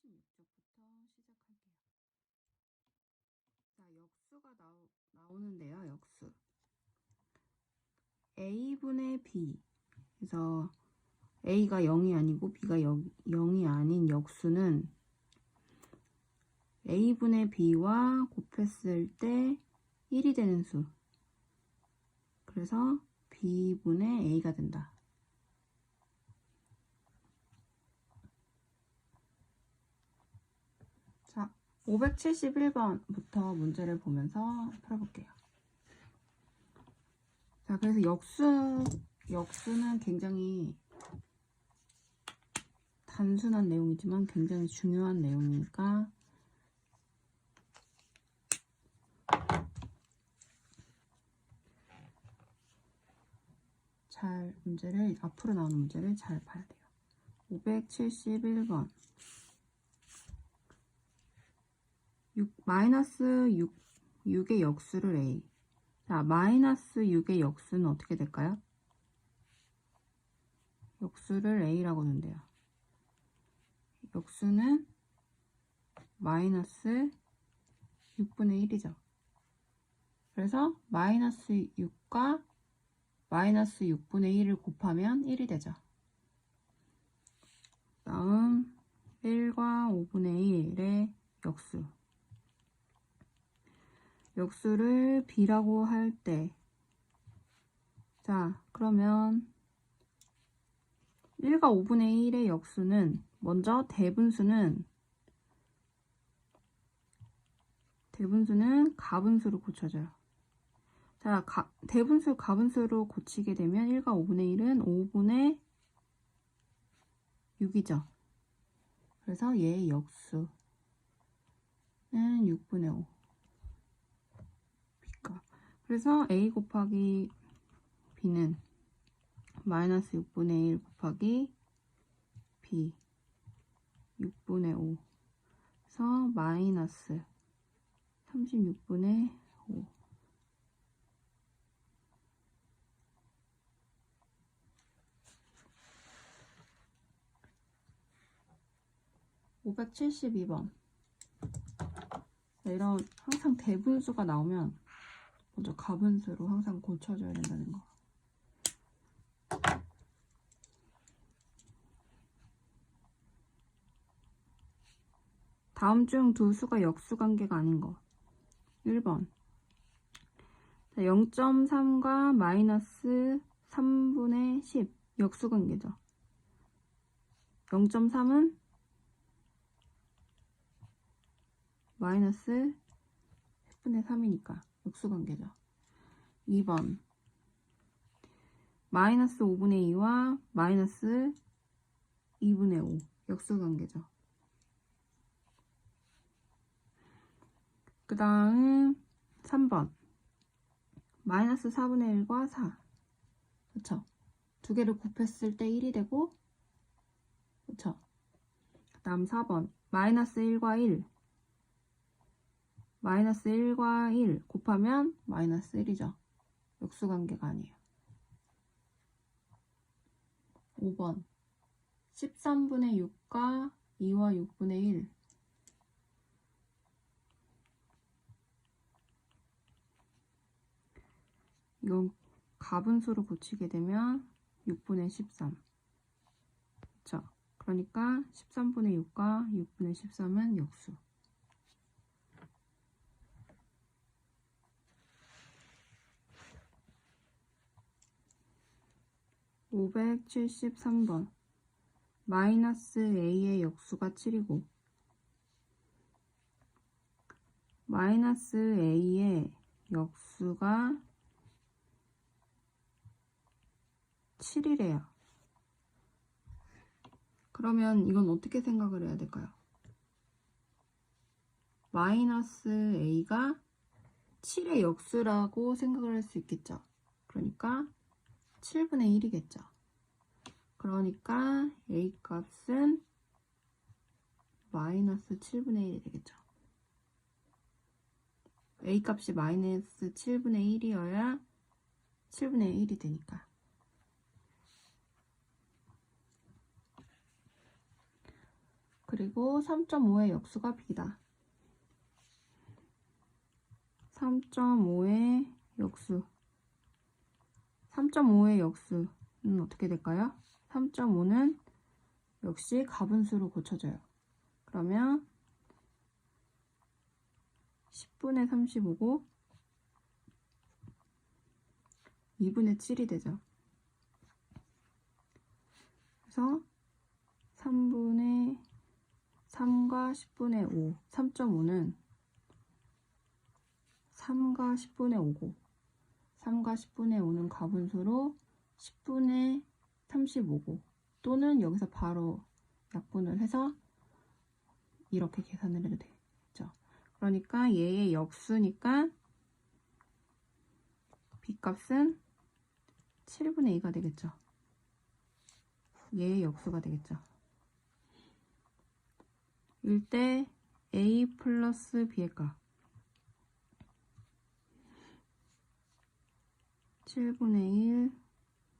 36쪽부터 시작할게요. 자, 역수가 나오는데요. 역수. a분의 b. 그래서 a가 0이 아니고 b가 0이 아닌 역수는 a분의 b와 곱했을 때 1이 되는 수. 그래서 b분의 a가 된다. 자, 571번부터 문제를 보면서 풀어볼게요. 자, 그래서 역수는 굉장히 단순한 내용이지만 굉장히 중요한 내용이니까 앞으로 나오는 문제를 잘 봐야 돼요. 571번. 마이너스 6의 역수를 a. 자, 마이너스 6의 역수는 어떻게 될까요? 역수를 a라고 하는데요. 역수는 마이너스 6분의 1이죠. 그래서 마이너스 6과 마이너스 6분의 1을 곱하면 1이 되죠. 다음 1과 5분의 1의 역수. 역수를 b라고 할 때, 자, 그러면 1과 5분의 1의 역수는 먼저 대분수는 가분수로 고쳐져요. 자, 대분수 가분수로 고치게 되면 1과 5분의 1은 5분의 6이죠. 그래서 얘의 역수는 6분의 5. B가. 그래서 A 곱하기 B는 마이너스 6분의 1 곱하기 B 6분의 5. 그래서 마이너스 36분의 5. (572번) 이런 항상 대분수가 나오면 먼저 가분수로 항상 고쳐줘야 된다는 거. 다음 중 두 수가 역수 관계가 아닌 거. 1번 0.3과 마이너스 3분의 10 역수 관계죠. 0.3은 마이너스 10분의 3이니까 역수 관계죠. 2번 마이너스 5분의 2와 마이너스 2분의 5 역수 관계죠. 그 다음 3번 마이너스 4분의 1과 4. 그쵸? 두 개를 곱했을 때 1이 되고, 그쵸? 그 다음 4번 마이너스 1과 1. 마이너스 1과 1 곱하면 마이너스 1이죠. 역수 관계가 아니에요. 5번 13분의 6과 2와 6분의 1. 이건 가분수로 고치게 되면 6분의 13. 그쵸? 그러니까 13분의 6과 6분의 13은 역수. 573번 마이너스 a의 역수가 7이고 마이너스 a의 역수가 7이래요. 그러면 이건 어떻게 생각을 해야 될까요? 마이너스 a가 7의 역수라고 생각을 할 수 있겠죠. 그러니까 7분의 1이겠죠. 그러니까 a 값은 마이너스 7분의 1이 되겠죠. a 값이 마이너스 7분의 1이어야 7분의 1이 되니까. 그리고 3.5의 역수가 b다. 3.5의 역수. 3.5의 역수는 어떻게 될까요? 3.5는 역시 가분수로 고쳐져요. 그러면 10분의 35고 2분의 7이 되죠. 그래서 3분의 3과 10분의 5, 3.5는 3과 10분의 5고 3과 10분의 5는 가분수로 10분의 35고 또는 여기서 바로 약분을 해서 이렇게 계산을 해도 되죠. 그러니까 얘의 역수니까 b값은 7분의 2가 되겠죠. 얘의 역수가 되겠죠. 일 때 a 플러스 b의 값 7분의 1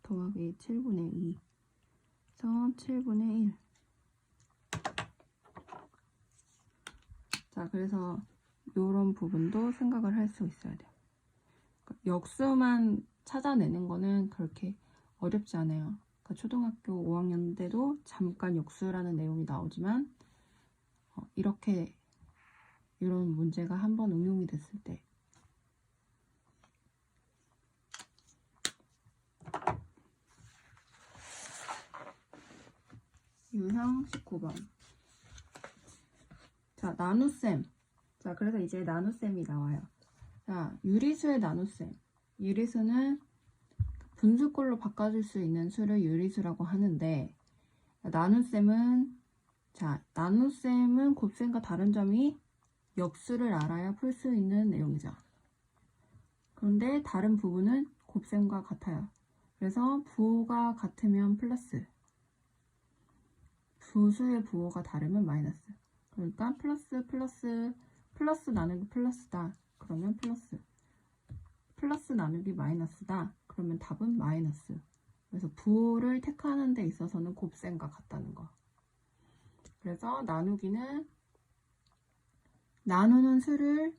더하기 7분의 2 그래서 7분의 1. 자, 그래서 이런 부분도 생각을 할 수 있어야 돼요. 그러니까 역수만 찾아내는 거는 그렇게 어렵지 않아요. 그러니까 초등학교 5학년 때도 잠깐 역수라는 내용이 나오지만 이렇게 이런 문제가 한번 응용이 됐을 때 유형 19번. 자, 나눗셈. 자, 그래서 이제 나눗셈이 나와요. 자, 유리수의 나눗셈. 유리수는 분수꼴로 바꿔줄 수 있는 수를 유리수라고 하는데, 나눗셈은, 자, 나눗셈은 곱셈과 다른 점이 역수를 알아야 풀 수 있는 내용이죠. 그런데 다른 부분은 곱셈과 같아요. 그래서 부호가 같으면 플러스, 부수의 부호가 다르면 마이너스. 그러니까 플러스 나누기 플러스다. 그러면 플러스 나누기 마이너스다. 그러면 답은 마이너스. 그래서 부호를 택하는 데 있어서는 곱셈과 같다는 거. 그래서 나누기는 나누는 수를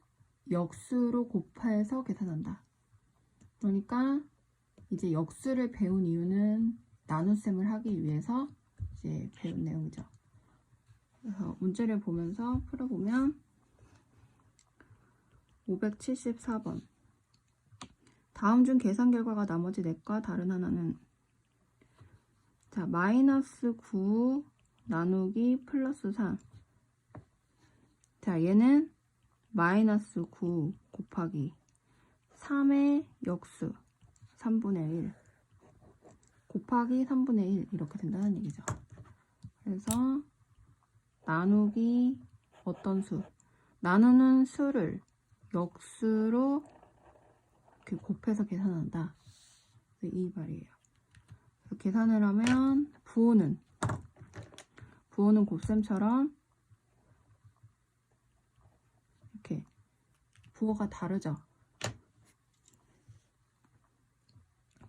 역수로 곱해서 계산한다. 그러니까 이제 역수를 배운 이유는 나눗셈을 하기 위해서 이제 배운 내용이죠. 그래서 문제를 보면서 풀어보면 574번. 다음 중 계산 결과가 나머지 넷과 다른 하나는, 자, 마이너스 9 나누기 플러스 3. 자, 얘는 마이너스 9 곱하기 3의 역수 3분의 1 곱하기 3분의 1 이렇게 된다는 얘기죠. 그래서 나누기 어떤 수? 나누는 수를 역수로 이렇게 곱해서 계산한다. 이 말이에요. 그래서 계산을 하면 부호는 곱셈처럼 이렇게 부호가 다르죠.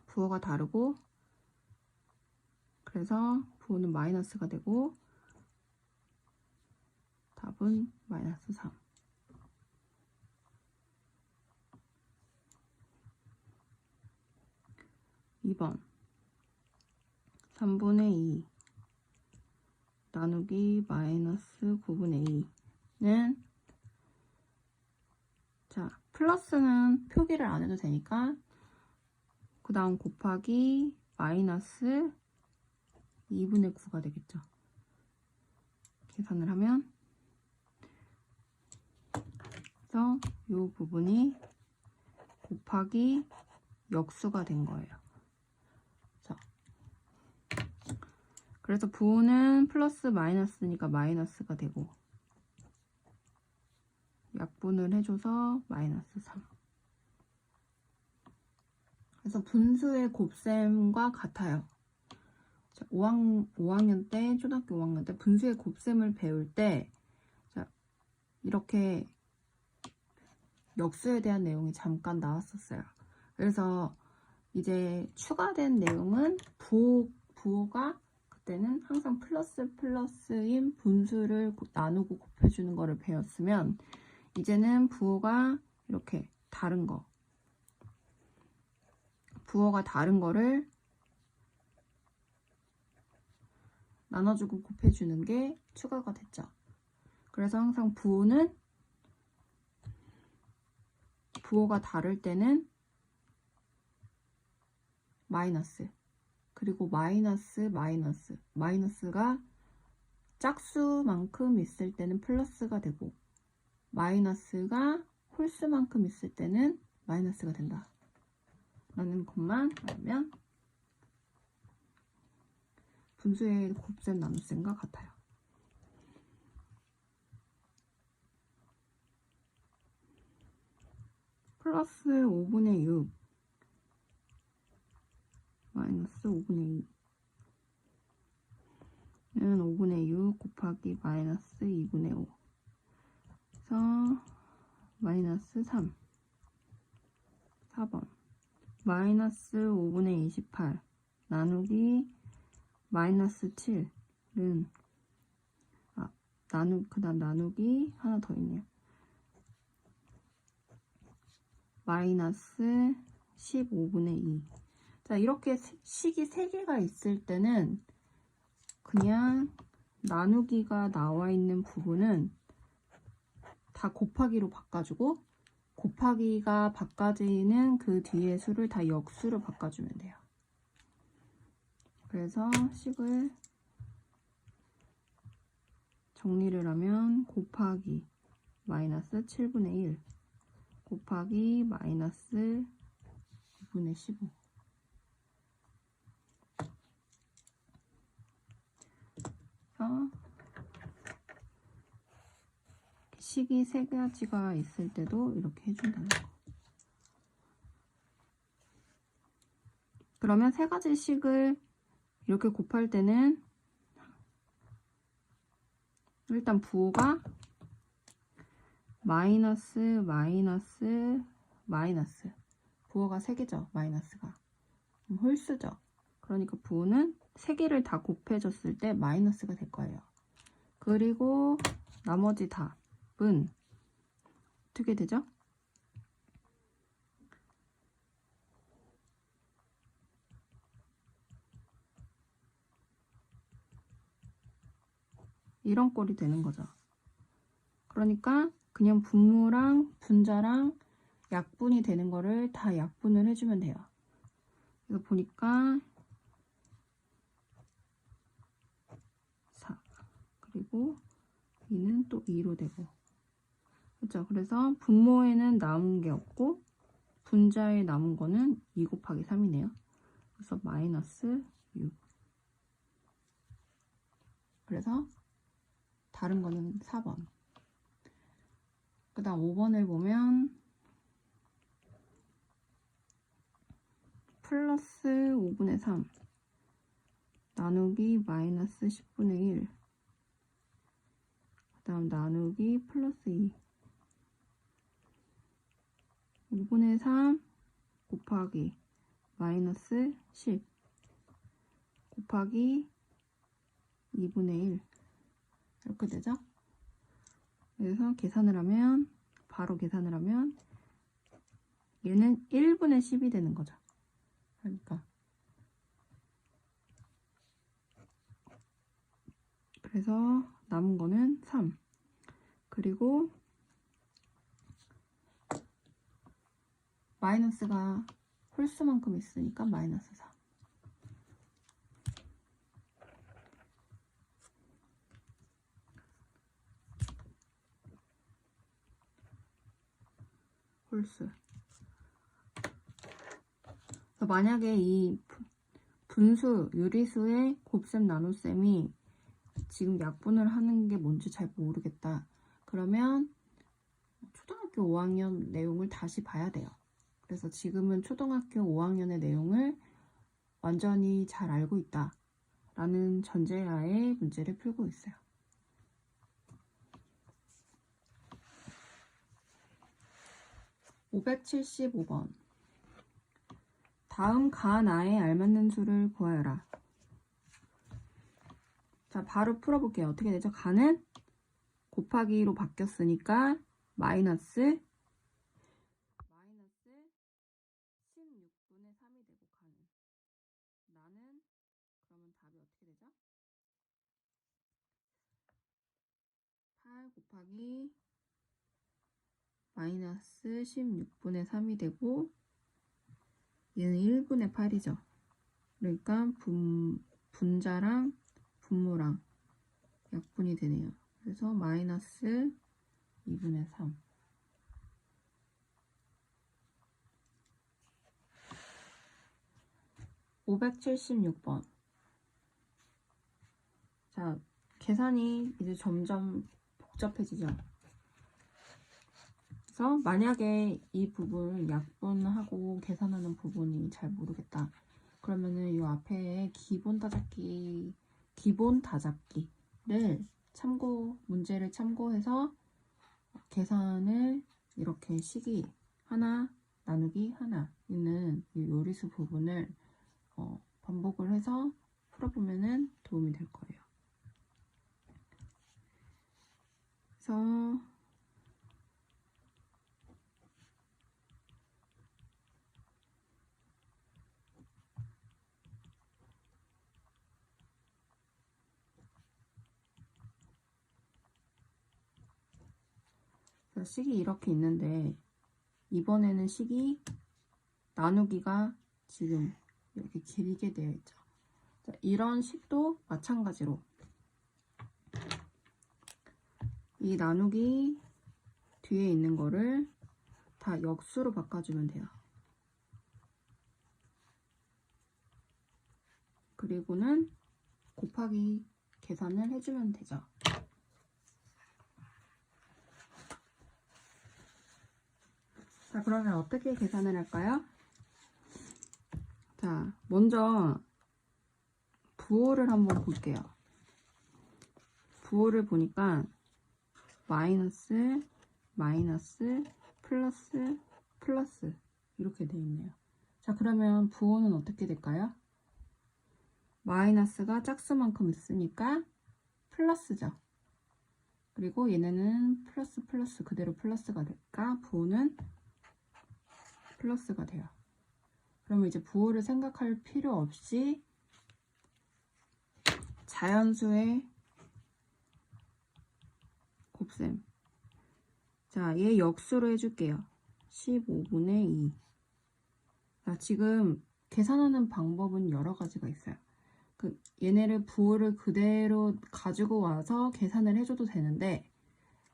부호가 다르고 그래서 부호는 마이너스가 되고 답은 마이너스 3. (2번) 3분의 2 나누기 마이너스 9분의 2는, 자, 플러스는 표기를 안 해도 되니까 그 다음 곱하기 마이너스 2분의 9가 되겠죠. 계산을 하면 그래서 이 부분이 곱하기 역수가 된 거예요. 자, 그래서 부호는 플러스 마이너스니까 마이너스가 되고 약분을 해줘서 마이너스 3. 그래서 분수의 곱셈과 같아요. 자, 5학년 때, 초등학교 5학년 때 분수의 곱셈을 배울 때, 자, 이렇게 역수에 대한 내용이 잠깐 나왔었어요. 그래서 이제 추가된 내용은 부호가 때는 항상 플러스인 분수를 나누고 곱해주는 거를 배웠으면 이제는 부호가 이렇게 다른 거, 부호가 다른 거를 나눠주고 곱해주는 게 추가가 됐죠. 그래서 항상 부호가 다를 때는 마이너스, 그리고 마이너스가 짝수만큼 있을 때는 플러스가 되고 마이너스가 홀수만큼 있을 때는 마이너스가 된다 라는 것만 알면 분수의 곱셈 나눗셈과 같아요. 플러스 5분의 6 마이너스 5분의 2는 5분의 6 곱하기 마이너스 2분의 5 그래서 마이너스 3 4번 마이너스 5분의 28 나누기 마이너스 7은 그 다음 나누기 하나 더 있네요. 마이너스 15분의 2. 자, 이렇게 식이 3개가 있을 때는 그냥 나누기가 나와 있는 부분은 다 곱하기로 바꿔주고 곱하기가 바꿔지는 그 뒤에 수를 다 역수로 바꿔주면 돼요. 그래서 식을 정리를 하면 곱하기 마이너스 7분의 1 곱하기 마이너스 2분의 15 식이 3가지가 있을 때도 이렇게 해준다는 거. 그러면 3가지 식을 이렇게 곱할 때는 일단 부호가 마이너스 부호가 3개죠. 마이너스가 홀수죠. 그러니까 부호는 3개를 다 곱해줬을 때 마이너스가 될 거예요. 그리고 나머지 답은 어떻게 되죠? 이런 꼴이 되는 거죠. 그러니까 그냥 분모랑 분자랑 약분이 되는 거를 다 약분을 해주면 돼요. 그래서 보니까 4 그리고 2는 또 2로 되고 그렇죠. 그래서 분모에는 남은 게 없고 분자에 남은 거는 2 곱하기 3이네요. 그래서 마이너스 6. 그래서 다른 거는 4번. 그 다음 5번을 보면 플러스 5분의 3 나누기 마이너스 10분의 1 그 다음 나누기 플러스 2 5분의 3 곱하기 마이너스 10 곱하기 2분의 1 이렇게 되죠? 그래서 바로 계산을 하면 얘는 1분의 10이 되는 거죠. 그러니까 그래서 남은 거는 3 그리고 마이너스가 홀수만큼 있으니까 마이너스 4 홀수. 만약에 이 분수, 유리수의 곱셈 나눗셈이 지금 약분을 하는 게 뭔지 잘 모르겠다. 그러면 초등학교 5학년 내용을 다시 봐야 돼요. 그래서 지금은 초등학교 5학년의 내용을 완전히 잘 알고 있다 라는 전제하에 문제를 풀고 있어요. (575번) 다음 가나에 알맞는 수를 구하여라. 자, 바로 풀어볼게요. 어떻게 되죠? 가는 곱하기로 바뀌었으니까 마이너스 16분의 3이 되고 가는 나는 그러면 답이 어떻게 되죠? 8 곱하기 마이너스 16분의 3이 되고 얘는 1분의 8이죠. 그러니까 분자랑 분모랑 약분이 되네요. 그래서 마이너스 2분의 3. (576번) 자, 계산이 이제 점점 복잡해지죠. 그래서 만약에 이 부분 약분하고 계산하는 부분이 잘 모르겠다. 그러면은 이 앞에 기본 다잡기를 문제를 참고해서 계산을 이렇게 식이 하나 나누기 하나 있는 이 요리수 부분을 반복을 해서 풀어보면은 도움이 될 거예요. 그래서 식이 이렇게 있는데 이번에는 식이 나누기가 지금 이렇게 길게 되어 있죠. 자, 이런 식도 마찬가지로 이 나누기 뒤에 있는 거를 다 역수로 바꿔주면 돼요. 그리고는 곱하기 계산을 해주면 되죠. 자, 그러면 어떻게 계산을 할까요? 자, 먼저 부호를 한번 볼게요. 부호를 보니까 마이너스, 마이너스, 플러스, 플러스 이렇게 되어 있네요. 자, 그러면 부호는 어떻게 될까요? 마이너스가 짝수만큼 있으니까 플러스죠. 그리고 얘네는 플러스 플러스 그대로 플러스가 될까? 부호는 플러스가 돼요. 그러면 이제 부호를 생각할 필요 없이 자연수의 곱셈. 자, 얘 역수로 해줄게요. 15분의 2. 자, 지금 계산하는 방법은 여러 가지가 있어요. 얘네를 부호를 그대로 가지고 와서 계산을 해줘도 되는데,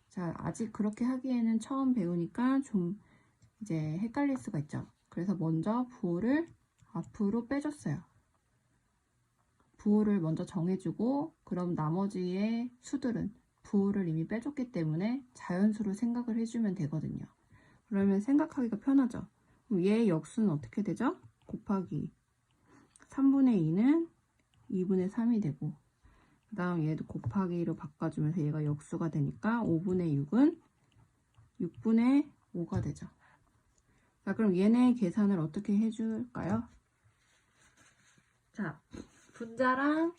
자, 아직 그렇게 하기에는 처음 배우니까 좀 이제 헷갈릴 수가 있죠. 그래서 먼저 부호를 앞으로 빼줬어요. 부호를 먼저 정해주고, 그럼 나머지의 수들은 부호를 이미 빼줬기 때문에 자연수로 생각을 해주면 되거든요. 그러면 생각하기가 편하죠. 그럼 얘의 역수는 어떻게 되죠? 곱하기 3분의 2는 2분의 3이 되고, 그 다음 얘도 곱하기로 바꿔주면서 얘가 역수가 되니까 5분의 6은 6분의 5가 되죠. 자, 그럼 얘네 계산을 어떻게 해줄까요? 자, 분자랑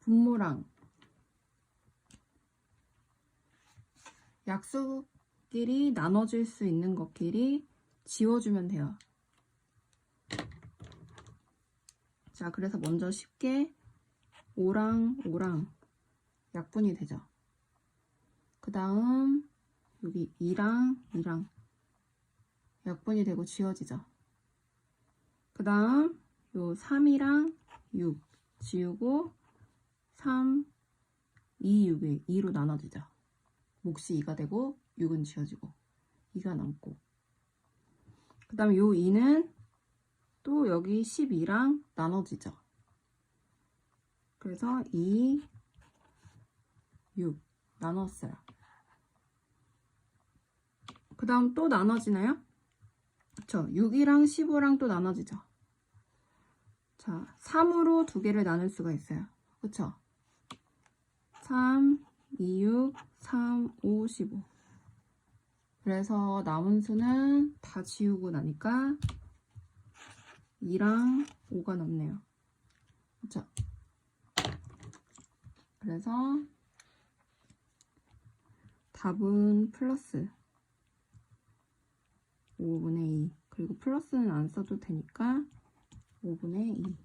분모랑 약수끼리 나눠질 수 있는 것끼리 지워주면 돼요. 자, 그래서 먼저 쉽게 5랑 5랑 약분이 되죠. 그 다음 여기 2랑 2랑 약분이 되고 지워지죠. 그 다음 요 3이랑 6 지우고 3, 2, 6에 2로 나눠지죠. 몫이 2가 되고 6은 지워지고 2가 남고, 그 다음 요 2는 또 여기 12랑 나눠지죠. 그래서 2, 6 나눴어요. 그 다음 또 나눠지나요? 그쵸. 6이랑 15랑 또 나눠지죠. 자, 3으로 두 개를 나눌 수가 있어요. 그쵸? 3, 2, 6, 3, 5, 15. 그래서 남은 수는 다 지우고 나니까 2랑 5가 남네요. 그쵸? 그래서 답은 플러스 5분의 2. 그리고 플러스는 안 써도 되니까 5분의 2.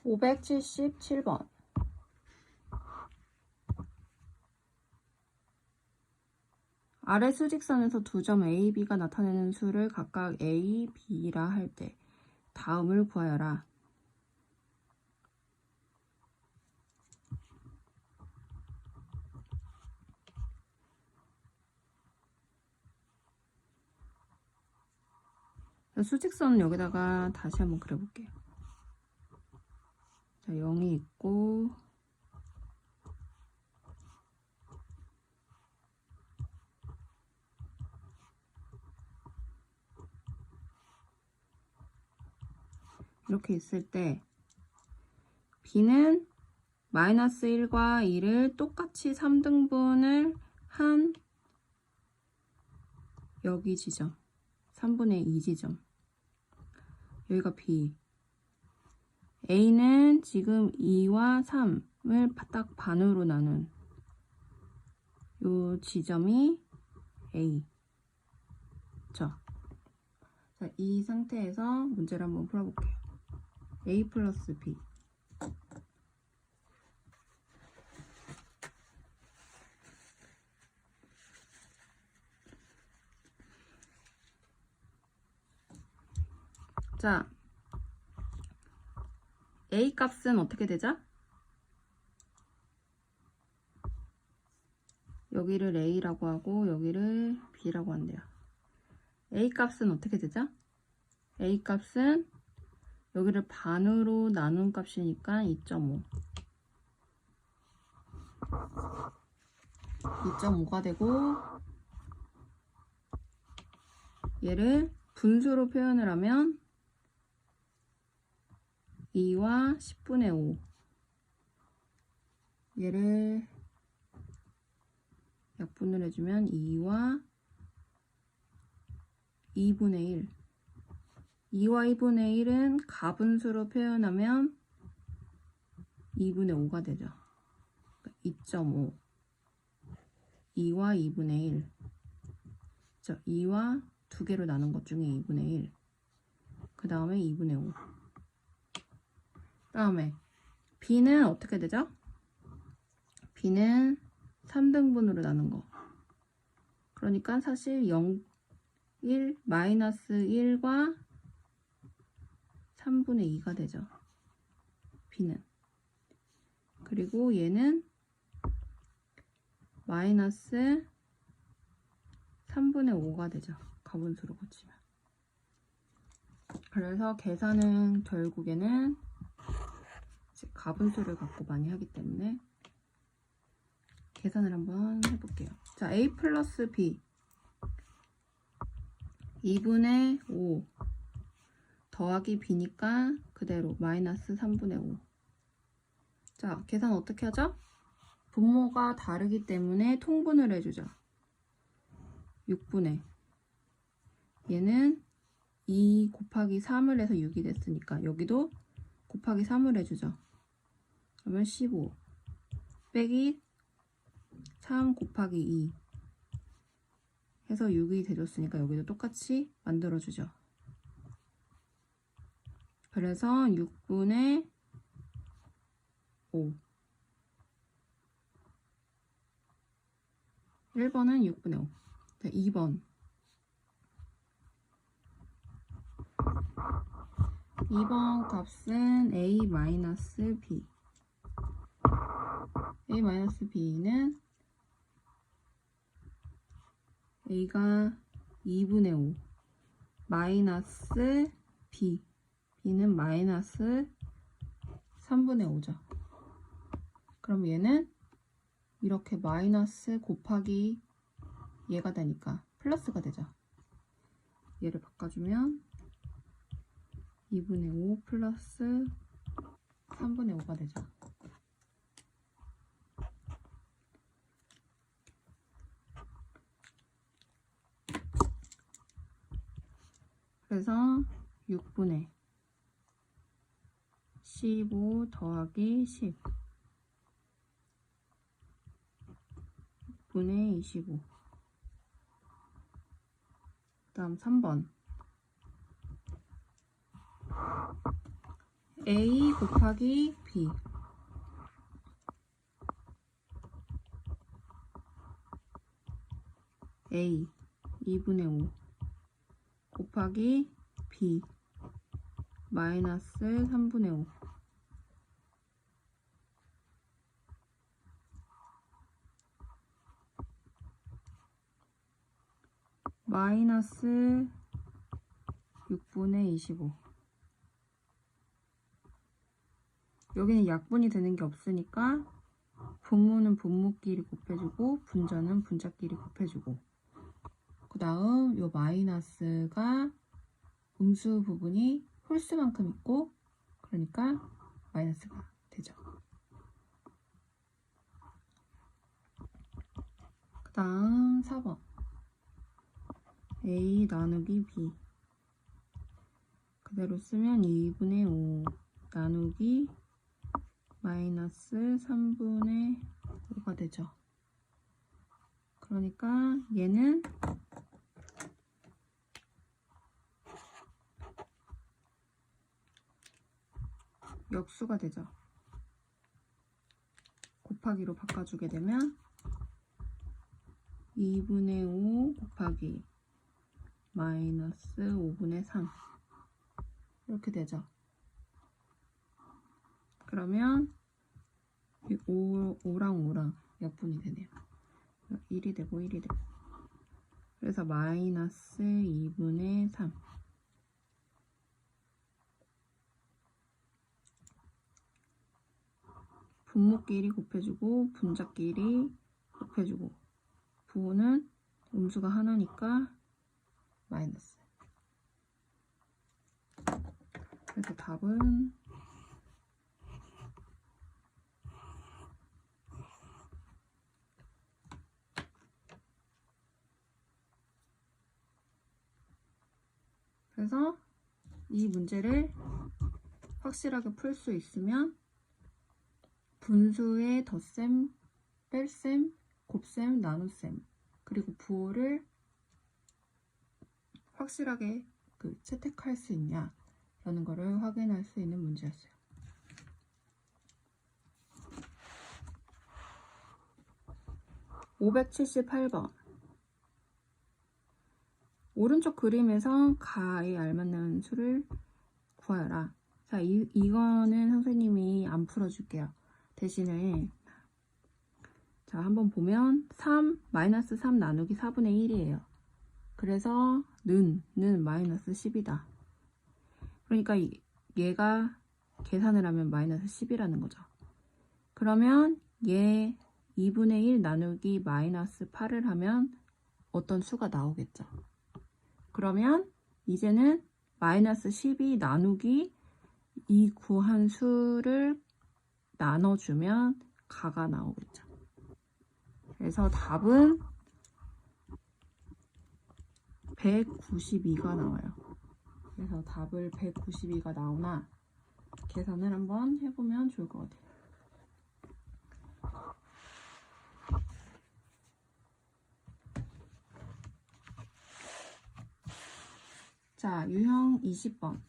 (577번) 아래 수직선에서 두 점 A, B가 나타내는 수를 각각 A, B라 할 때 다음을 구하여라. 수직선은 여기다가 다시 한번 그려볼게요. 자, 0이 있고 이렇게 있을 때 B는 마이너스 1과 2를 똑같이 3등분을 한 여기 지점 3분의 2 지점, 여기가 B. A는 지금 2와 3을 딱 반으로 나눈 요 지점이 A. 그쵸? 자, 이 상태에서 문제를 한번 풀어볼게요. A 플러스 B. 자, A 값은 어떻게 되죠? 여기를 A라고 하고 여기를 B라고 한대요. A 값은 어떻게 되죠? A 값은 여기를 반으로 나눈 값이니까 2.5. 2.5가 되고 얘를 분수로 표현을 하면 2와 10분의 5. 얘를 약분을 해주면 2와 2분의 1. 2와 2분의 1은 가분수로 표현하면 2분의 5가 되죠. 2.5. 2와 2분의 1. 그쵸? 2와 두 개로 나눈 것 중에 2분의 1. 그 다음에 2분의 5. 다음에 B는 어떻게 되죠? B는 3등분으로 나눈 거. 그러니까 사실 0, 1, 마이너스 1과 3분의 2가 되죠. B는. 그리고 얘는 마이너스 3분의 5가 되죠. 가분수로 고치면. 그래서 계산은 결국에는 가분수를 갖고 많이 하기 때문에 계산을 한번 해볼게요. 자, A 플러스 B 2분의 5 더하기 B니까 그대로 마이너스 3분의 5. 자, 계산 어떻게 하죠? 분모가 다르기 때문에 통분을 해주죠. 6분의 얘는 2 곱하기 3을 해서 6이 됐으니까 여기도 곱하기 3을 해주죠. 그러면 15 빼기 3 곱하기 2 해서 6이 돼줬으니까 여기도 똑같이 만들어주죠. 그래서 6분의 5. 1번은 6분의 5. 자, 2번. 2번 값은 A-B. A-B는 A가 2분의 5 마이너스 B. B는 마이너스 3분의 5죠. 그럼 얘는 이렇게 마이너스 곱하기 얘가 되니까 플러스가 되죠. 얘를 바꿔주면 2분의 5 플러스 3분의 5가 되죠. 그래서 6분의 15 더하기 10 6분의 25. 그 다음 3번 A 곱하기 B A 2분의 5 곱하기 B 마이너스 3분의 5 마이너스 6분의 25. 여기는 약분이 되는 게 없으니까 분모는 분모끼리 곱해주고 분자는 분자끼리 곱해주고, 그 다음 요 마이너스가 음수 부분이 홀수만큼 있고 그러니까 마이너스가 되죠. 그 다음 4번 A 나누기 B 그대로 쓰면 2분의 5 나누기 마이너스 3분의 5가 되죠. 그러니까 얘는 역수가 되죠. 곱하기로 바꿔주게 되면 2분의 5 곱하기 마이너스 5분의 3 이렇게 되죠. 그러면 5랑 5랑 약분이 되네요. 1이 되고 1이 되고. 그래서 마이너스 2분의 3. 분모끼리 곱해주고 분자끼리 곱해주고 부호는 음수가 하나니까 마이너스. 그래서 답은 그래서 이 문제를 확실하게 풀 수 있으면 분수의 덧셈, 뺄셈, 곱셈, 나눗셈 그리고 부호를 확실하게 채택할 수 있냐 라는 거를 확인할 수 있는 문제였어요. (578번) 오른쪽 그림에서 가에 알맞는 수를 구하여라. 자, 이거는 선생님이 안 풀어줄게요. 대신에 자, 한번 보면 3, 마이너스 3 나누기 4분의 1이에요. 그래서 는 마이너스 10이다. 그러니까 얘가 계산을 하면 마이너스 10이라는 거죠. 그러면 얘 2분의 1 나누기 마이너스 8을 하면 어떤 수가 나오겠죠. 그러면 이제는 마이너스 12 나누기 이 구한 수를 나눠주면 가가 나오겠죠. 그래서 답은 192가 나와요. 그래서 답을 192가 나오나 계산을 한번 해보면 좋을 것 같아요. 자, 유형 20번.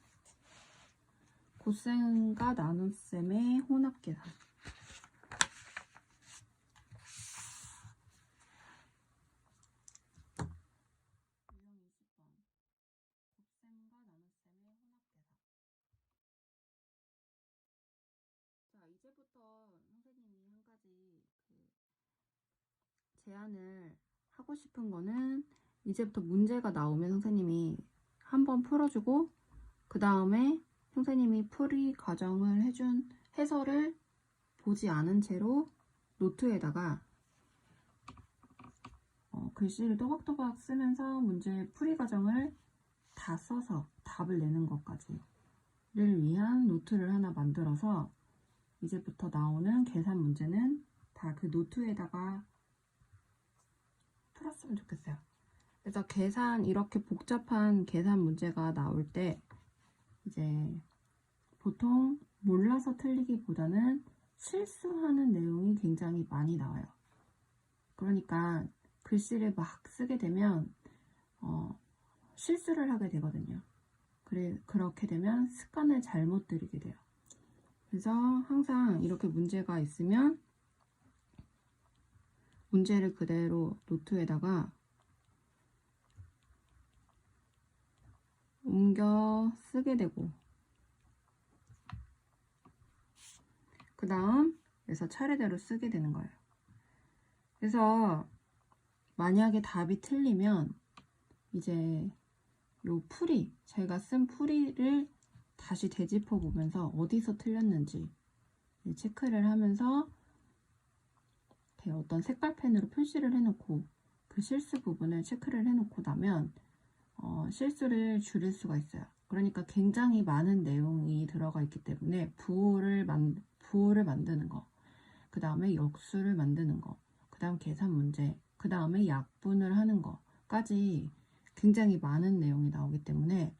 곱셈과 나눗셈의 혼합 계산. 유형 20번. 곱셈과 나눗셈의 혼합 계산. 자, 이제부터 선생님이 한 가지 제안을 하고 싶은 거는 이제부터 문제가 나오면 선생님이 한번 풀어주고 그 다음에 선생님이 풀이 과정을 해준 해설을 보지 않은 채로 노트에다가 글씨를 또박또박 쓰면서 문제 풀이 과정을 다 써서 답을 내는 것까지를 위한 노트를 하나 만들어서 이제부터 나오는 계산 문제는 다 그 노트에다가 풀었으면 좋겠어요. 그래서 계산, 이렇게 복잡한 계산 문제가 나올 때 이제 보통 몰라서 틀리기보다는 실수하는 내용이 굉장히 많이 나와요. 그러니까 글씨를 막 쓰게 되면 실수를 하게 되거든요. 그렇게 되면 습관을 잘못 들이게 돼요. 그래서 항상 이렇게 문제가 있으면 문제를 그대로 노트에다가 옮겨 쓰게 되고, 그 다음 그래서 차례대로 쓰게 되는 거예요. 그래서 만약에 답이 틀리면 이제 요 풀이, 제가 쓴 풀이를 다시 되짚어 보면서 어디서 틀렸는지 체크를 하면서 어떤 색깔펜으로 표시를 해놓고 그 실수 부분을 체크를 해놓고 나면 실수를 줄일 수가 있어요. 그러니까 굉장히 많은 내용이 들어가 있기 때문에 부호를 만드는 거, 그 다음에 역수를 만드는 거, 그 다음 계산 문제, 그 다음에 약분을 하는 거까지 굉장히 많은 내용이 나오기 때문에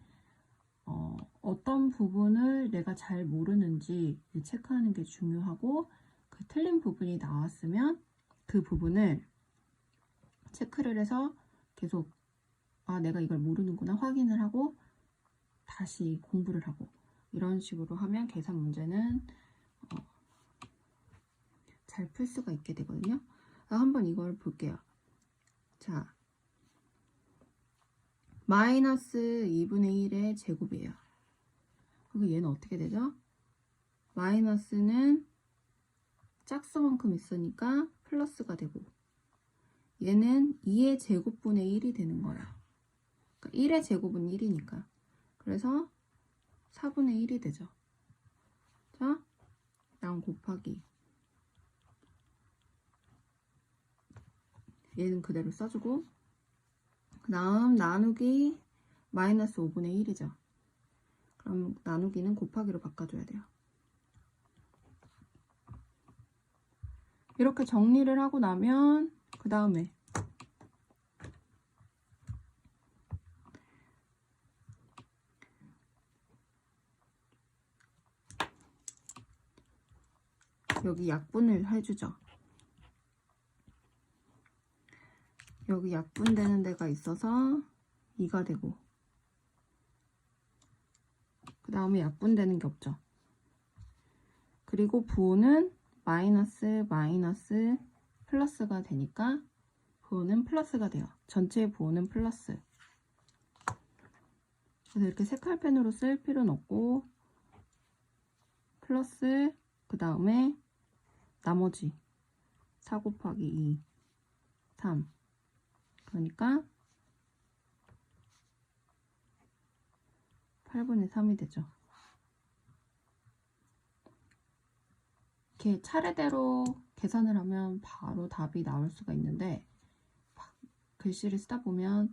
어떤 부분을 내가 잘 모르는지 체크하는 게 중요하고, 그 틀린 부분이 나왔으면 그 부분을 체크를 해서 계속 내가 이걸 모르는구나 확인을 하고 다시 공부를 하고, 이런 식으로 하면 계산 문제는 잘 풀 수가 있게 되거든요. 한번 이걸 볼게요. 자, 마이너스 2분의 1의 제곱이에요. 그럼 얘는 어떻게 되죠? 마이너스는 짝수만큼 있으니까 플러스가 되고, 얘는 2의 제곱분의 1이 되는 거예요. 그러니까 1의 제곱은 1이니까. 그래서 4분의 1이 되죠. 자, 다음 곱하기. 얘는 그대로 써주고, 그 다음 나누기 마이너스 5분의 1이죠. 그럼 나누기는 곱하기로 바꿔줘야 돼요. 이렇게 정리를 하고 나면 그 다음에 여기 약분을 해주죠. 여기 약분되는 데가 있어서 2가 되고, 그 다음에 약분되는 게 없죠. 그리고 부호는 마이너스 플러스가 되니까 부호는 플러스가 돼요. 전체 부호는 플러스. 그래서 이렇게 색깔펜으로 쓸 필요는 없고, 플러스, 그 다음에 나머지 4 곱하기 2, 3. 그러니까 8분의 3이 되죠. 이렇게 차례대로 계산을 하면 바로 답이 나올 수가 있는데, 글씨를 쓰다 보면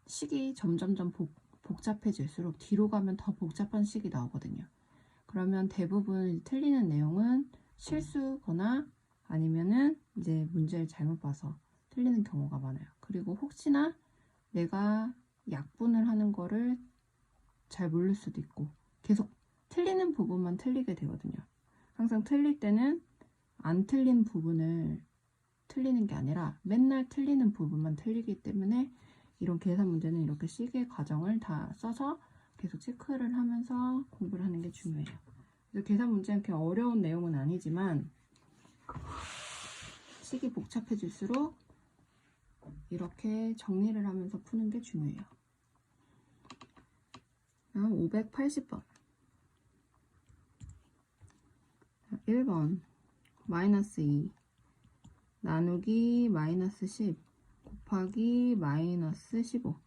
식이 점점점 복잡해질수록 뒤로 가면 더 복잡한 식이 나오거든요. 그러면 대부분 틀리는 내용은 실수거나 아니면은 이제 문제를 잘못 봐서 틀리는 경우가 많아요. 그리고 혹시나 내가 약분을 하는 거를 잘 모를 수도 있고, 계속 틀리는 부분만 틀리게 되거든요. 항상 틀릴 때는 안 틀린 부분을 틀리는 게 아니라 맨날 틀리는 부분만 틀리기 때문에 이런 계산 문제는 이렇게 식의 과정을 다 써서 계속 체크를 하면서 공부를 하는 게 중요해요. 그래서 계산 문제는 그렇게 어려운 내용은 아니지만 식이 복잡해질수록 이렇게 정리를 하면서 푸는 게 중요해요. 다음 580번. 1번 마이너스 2 나누기 마이너스 10 곱하기 마이너스 15.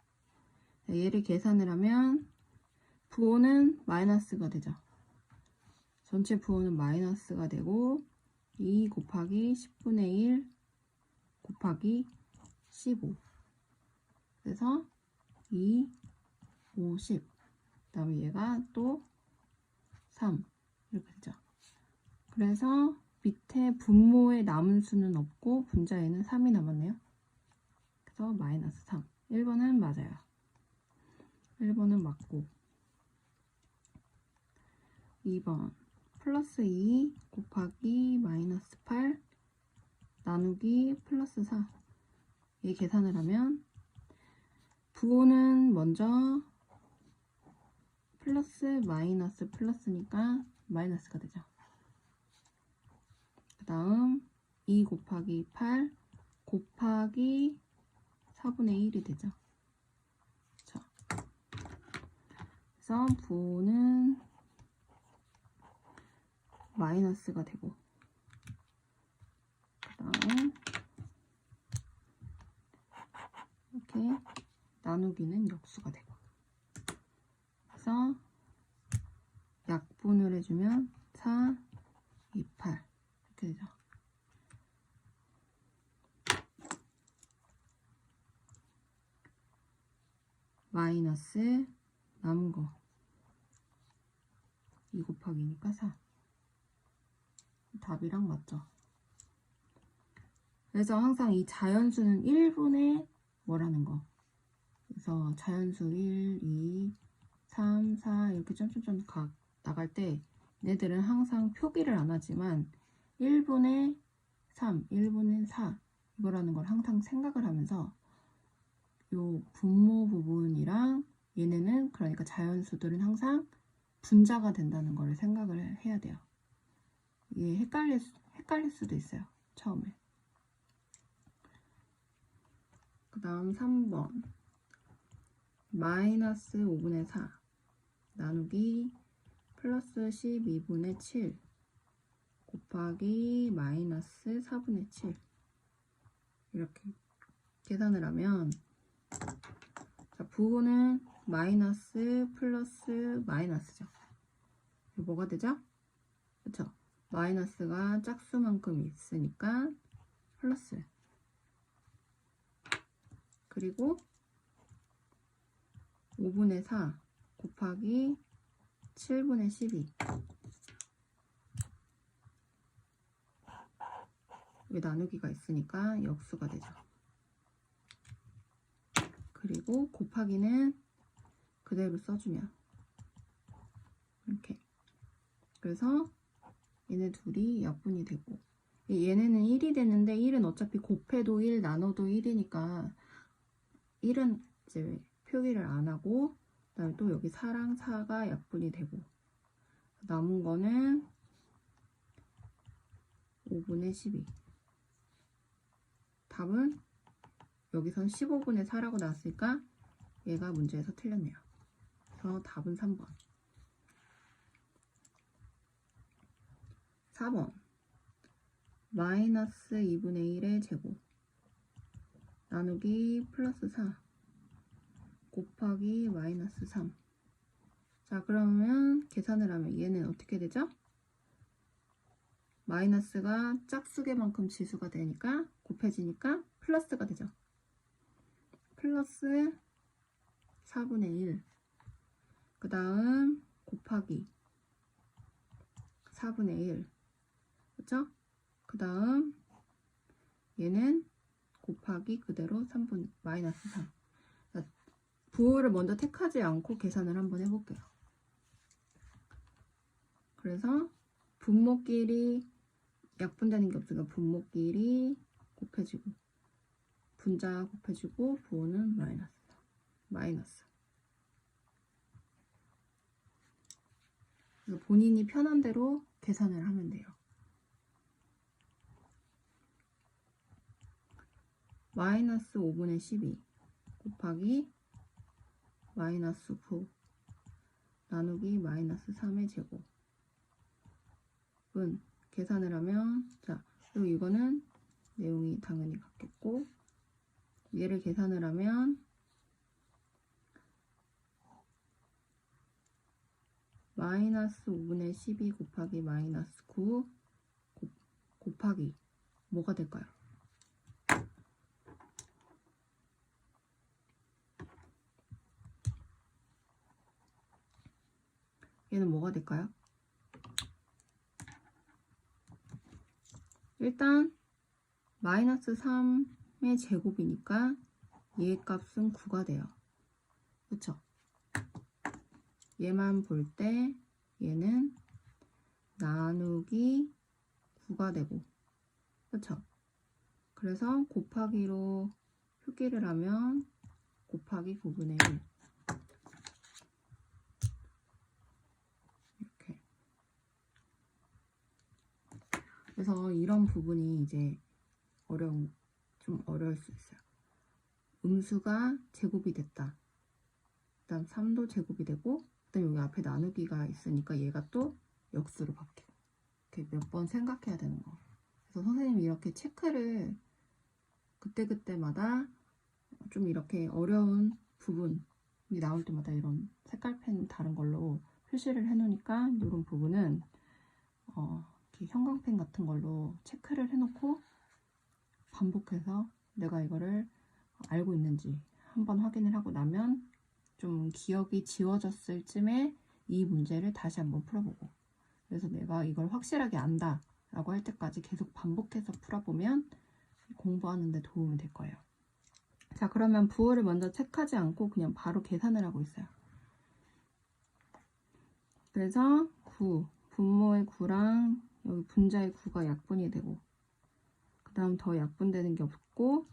얘를 계산을 하면 부호는 마이너스가 되죠. 전체 부호는 마이너스가 되고 2 곱하기 10분의 1 곱하기 15. 그래서 2, 50. 그 다음에 얘가 또 3 이렇게 되죠. 그래서 밑에 분모에 남은 수는 없고 분자에는 3이 남았네요. 그래서 마이너스 3. 1번은 2번 플러스 2 곱하기 마이너스 8 나누기 플러스 4. 이 계산을 하면 부호는 먼저 플러스 마이너스 플러스니까 마이너스가 되죠. 그 다음 2 곱하기 8 곱하기 4분의 1이 되죠. 자, 그래서 부호는 마이너스가 되고, 그 다음 이렇게 나누기는 역수가 되고, 그래서 약분을 해주면 4, 2, 8 이렇게 되죠. 마이너스 남은 거 2 곱하기니까 4. 답이랑 맞죠? 그래서 항상 이 자연수는 1분의 뭐라는 거. 그래서 자연수 1, 2, 3, 4 이렇게 점점점 나갈 때 얘네들은 항상 표기를 안 하지만 1분의 3, 1분의 4 이거라는 걸 항상 생각을 하면서 요 분모 부분이랑 얘네는 그러니까 자연수들은 항상 분자가 된다는 걸 생각을 해야 돼요. 이게 헷갈릴 수도 있어요. 처음에. 그 다음 3번 마이너스 5분의 4 나누기 플러스 12분의 7 곱하기 마이너스 4분의 7 이렇게 계산을 하면 자, 부호는 마이너스 플러스 마이너스죠. 이거 뭐가 되죠? 그쵸? 마이너스가 짝수만큼 있으니까 플러스, 그리고 5분의 4 곱하기 7분의 12 왜 나누기가 있으니까 역수가 되죠. 그리고 곱하기는 그대로 써주면 이렇게. 그래서 얘네 둘이 약분이 되고, 얘네는 1이 되는데 1은 어차피 곱해도 1 나눠도 1이니까 1은 이제 표기를 안 하고, 그다음에 또 여기 4랑 4가 약분이 되고, 남은 거는 5분의 12. 답은 여기선 15분의 4라고 나왔으니까 얘가 문제에서 틀렸네요. 그래서 답은 3번. 4번 마이너스 2분의 1의 제곱 나누기 플러스 4 곱하기 마이너스 3. 자, 그러면 계산을 하면 얘는 어떻게 되죠? 마이너스가 짝수개만큼 지수가 되니까 곱해지니까 플러스가 되죠. 플러스 4분의 1. 그 다음 곱하기 4분의 1. 그쵸? 그 다음 얘는 곱하기 그대로 3분 마이너스 3. 자, 부호를 먼저 택하지 않고 계산을 한번 해볼게요. 그래서 분모끼리 약분되는 게 없으니까 분모끼리 곱해지고, 분자 곱해지고, 부호는 마이너스. 그래서 본인이 편한 대로 계산을 하면 돼요. 마이너스 5분의 12 곱하기 마이너스 9 나누기 마이너스 3의 제곱은 계산을 하면, 자, 그리고 이거는 내용이 당연히 같겠고, 얘를 계산을 하면 마이너스 5분의 12 곱하기 마이너스 9 곱하기 뭐가 될까요? 얘는 뭐가 될까요? 일단 마이너스 3의 제곱이니까 얘 값은 9가 돼요. 그쵸? 얘만 볼 때 얘는 나누기 9가 되고, 그쵸? 그래서 곱하기로 표기를 하면 곱하기 9분의 1 이렇게. 그래서 이런 부분이 이제 좀 어려울 수 있어요. 음수가 제곱이 됐다. 그다음 3도 제곱이 되고, 그다음 여기 앞에 나누기가 있으니까 얘가 또 역수로 바뀌고. 이렇게 몇 번 생각해야 되는 거. 그래서 선생님이 이렇게 체크를 그때그때마다 좀 이렇게 어려운 부분이 나올 때마다 이런 색깔펜 다른 걸로 표시를 해 놓으니까 이런 부분은 이렇게 형광펜 같은 걸로 체크를 해 놓고 반복해서 내가 이거를 알고 있는지 한번 확인을 하고 나면 좀 기억이 지워졌을 쯤에 이 문제를 다시 한번 풀어보고, 그래서 내가 이걸 확실하게 안다 라고 할 때까지 계속 반복해서 풀어보면 공부하는 데 도움이 될 거예요. 자, 그러면 부호를 먼저 체크하지 않고 그냥 바로 계산을 하고 있어요. 그래서 9, 분모의 9랑 여기 분자의 9가 약분이 되고, 그 다음 더 약분되는 게 없고,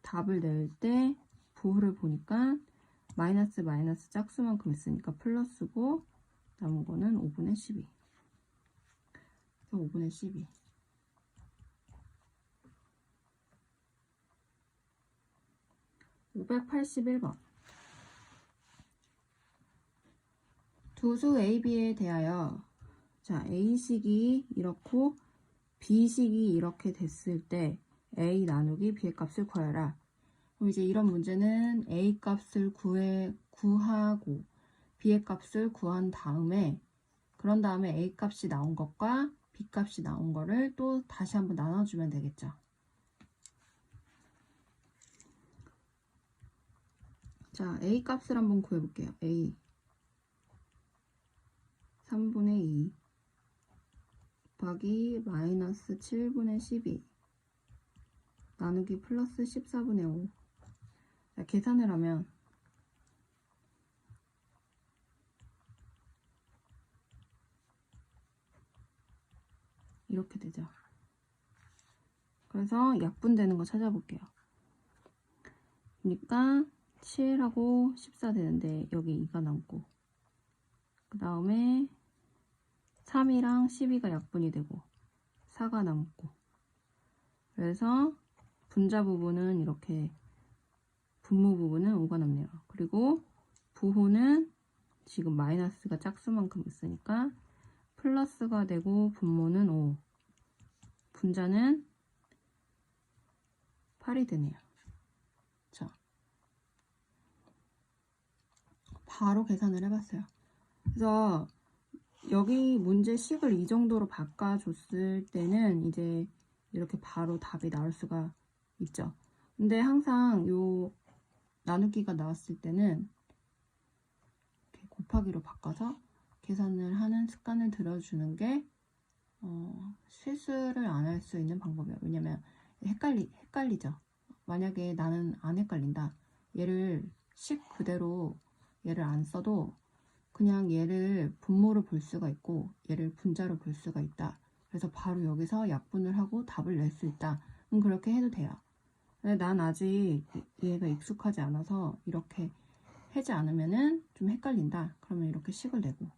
답을 낼 때 부호를 보니까 마이너스 짝수만큼 있으니까 플러스고, 남은 거는 5분의 12. 그래서 5분의 12. 581번. 두수 AB에 대하여, 자, A식이 이렇고 B식이 이렇게 됐을 때 A 나누기 B의 값을 구하라. 그럼 이제 이런 문제는 A 값을 구하고 B의 값을 구한 다음에, 그런 다음에 A 값이 나온 것과 B 값이 나온 거를 또 다시 한번 나눠주면 되겠죠. 자, A 값을 한번 구해볼게요. A 3분의 2 곱하기 마이너스 7분의 12 나누기 플러스 14분의 5. 자, 계산을 하면 이렇게 되죠. 그래서 약분되는 거 찾아볼게요. 그러니까 7하고 14 되는데 여기 2가 남고, 그 다음에 3이랑 12가 약분이 되고 4가 남고, 그래서 분자 부분은 이렇게, 분모 부분은 5가 남네요. 그리고 부호는 지금 마이너스가 짝수만큼 있으니까 플러스가 되고 분모는 5, 분자는 8이 되네요. 자, 바로 계산을 해봤어요. 그래서 여기 문제식을 이 정도로 바꿔줬을 때는 이제 이렇게 바로 답이 나올 수가 있죠. 근데 항상 요 나누기가 나왔을 때는 이렇게 곱하기로 바꿔서 계산을 하는 습관을 들여주는 게 실수를 안 할 수 있는 방법이에요. 왜냐면 헷갈리죠. 만약에 나는 안 헷갈린다. 얘를 식 그대로 얘를 안 써도 그냥 얘를 분모로 볼 수가 있고 얘를 분자로 볼 수가 있다. 그래서 바로 여기서 약분을 하고 답을 낼 수 있다. 그럼 그렇게 해도 돼요. 근데 난 아직 얘가 익숙하지 않아서 이렇게 하지 않으면은 좀 헷갈린다. 그러면 이렇게 식을 내고,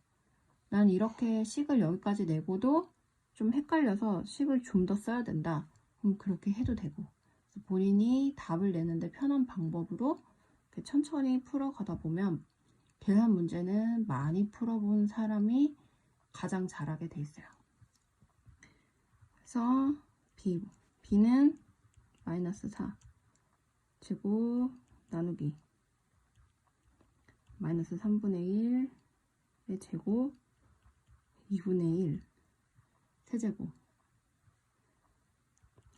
난 이렇게 식을 여기까지 내고도 좀 헷갈려서 식을 좀 더 써야 된다. 그럼 그렇게 해도 되고, 본인이 답을 내는데 편한 방법으로 이렇게 천천히 풀어가다 보면 계산 문제는 많이 풀어본 사람이 가장 잘하게 돼 있어요. 그래서 B는 마이너스 4 제곱 나누기 마이너스 3분의 1의 제곱 2분의 1 세제곱.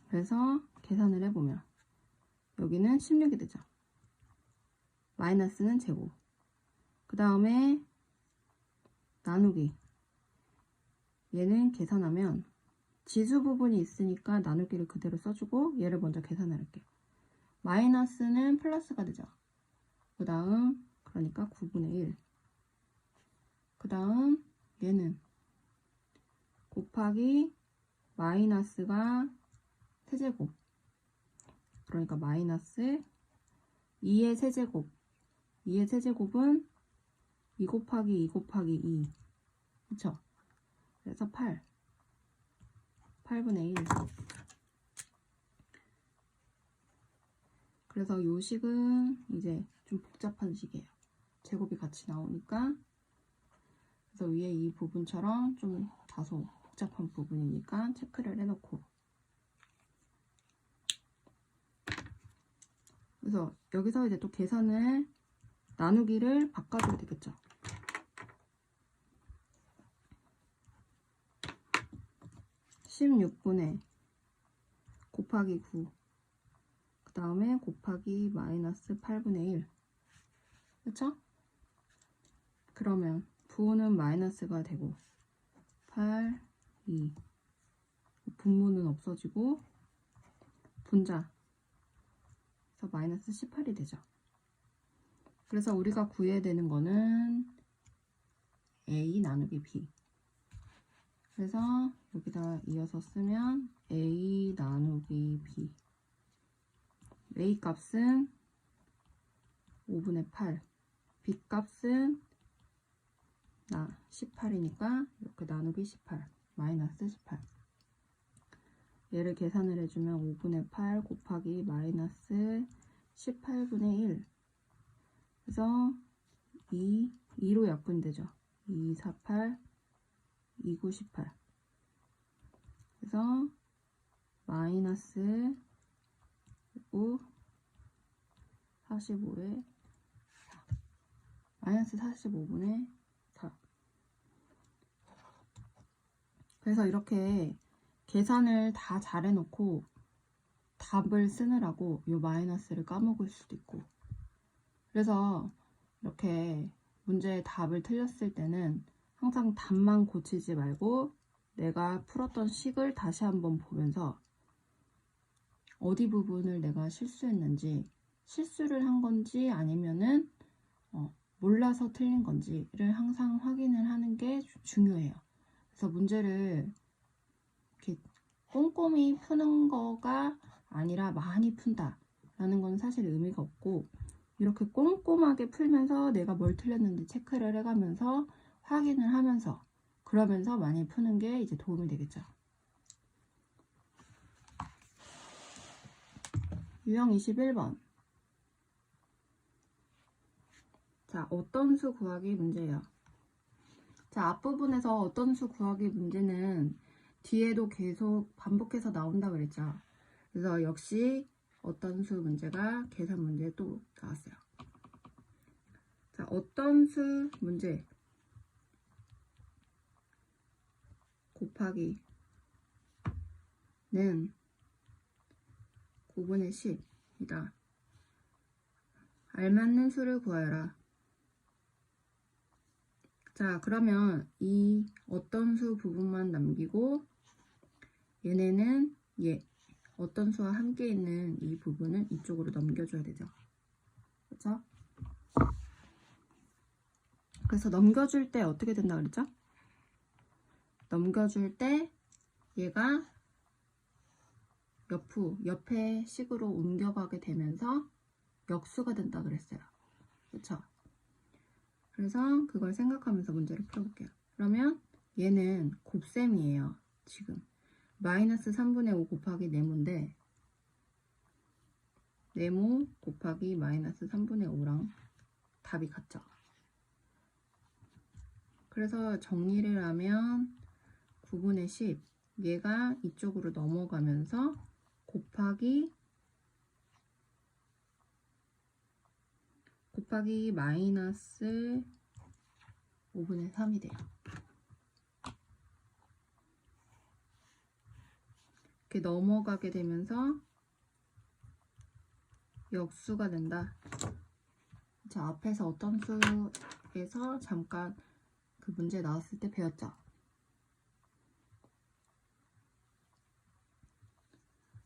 그래서 계산을 해보면 여기는 16이 되죠. 마이너스는 제곱. 그 다음에 나누기. 얘는 계산하면 지수 부분이 있으니까 나누기를 그대로 써주고 얘를 먼저 계산을 할게요. 마이너스는 플러스가 되죠. 그 다음 그러니까 9분의 1. 그 다음 얘는 곱하기 마이너스가 세제곱. 그러니까 마이너스 2의 세제곱. 2의 세제곱은 2 곱하기 2 곱하기 2. 그쵸? 그래서 8분의 1. 그래서 요 식은 이제 좀 복잡한 식이에요. 제곱이 같이 나오니까. 그래서 위에 이 부분처럼 좀 다소 복잡한 부분이니까 체크를 해놓고. 그래서 여기서 이제 또 계산을 나누기를 바꿔줘야 되겠죠. (16분의) 곱하기 9. 그 다음에 곱하기 마이너스 8분의 1. 그쵸? 그러면 부호는 마이너스가 되고 8, 2. 분모는 없어지고 분자. 그래서 마이너스 18이 되죠. 그래서 우리가 구해야 되는 거는 A 나누기 B. 그래서 여기다 이어서 쓰면 A 나누기 B. A 값은 5분의 8. B 값은 18이니까 이렇게 나누기 18. 마이너스 18. 얘를 계산을 해주면 5분의 8 곱하기 마이너스 18분의 1. 그래서 2로 약분되죠. 2, 4, 8, 2, 9, 18. 그래서 마이너스 5, 45에 4. 마이너스 45분의 4. 그래서 이렇게 계산을 다 잘 해놓고 답을 쓰느라고 이 마이너스를 까먹을 수도 있고. 그래서 이렇게 문제의 답을 틀렸을 때는 항상 답만 고치지 말고 내가 풀었던 식을 다시 한번 보면서 어디 부분을 내가 실수했는지, 실수를 한 건지 아니면은 몰라서 틀린 건지를 항상 확인을 하는 게 중요해요. 그래서 문제를 이렇게 꼼꼼히 푸는 거가 아니라 많이 푼다 라는 건 사실 의미가 없고, 이렇게 꼼꼼하게 풀면서 내가 뭘 틀렸는지 체크를 해가면서 확인을 하면서 그러면서 많이 푸는 게 이제 도움이 되겠죠. 유형 21번. 자, 어떤 수 구하기 문제예요. 자, 앞부분에서 어떤 수 구하기 문제는 뒤에도 계속 반복해서 나온다 그랬죠. 그래서 역시 어떤 수 문제가 계산 문제에 또 나왔어요. 자, 어떤 수 문제 곱하기는 9분의 10이다. 알맞는 수를 구하여라. 자, 그러면 이 어떤 수 부분만 남기고 얘네는 어떤 수와 함께 있는 이 부분은 이쪽으로 넘겨줘야 되죠. 그렇죠? 그래서 넘겨줄 때 어떻게 된다 그랬죠? 넘겨줄 때 얘가 옆에 식으로 옮겨가게 되면서 역수가 된다 그랬어요. 그렇죠? 그래서 그걸 생각하면서 문제를 풀어볼게요. 그러면 얘는 곱셈이에요. 지금 마이너스 3분의 5 곱하기 네모인데 네모 곱하기 마이너스 3분의 5랑 답이 같죠. 그래서 정리를 하면 9분의 10 얘가 이쪽으로 넘어가면서 곱하기 마이너스 5분의 3이 돼요. 이렇게 넘어가게 되면서 역수가 된다. 자, 앞에서 어떤 수에서 잠깐 그 문제 나왔을 때 배웠죠.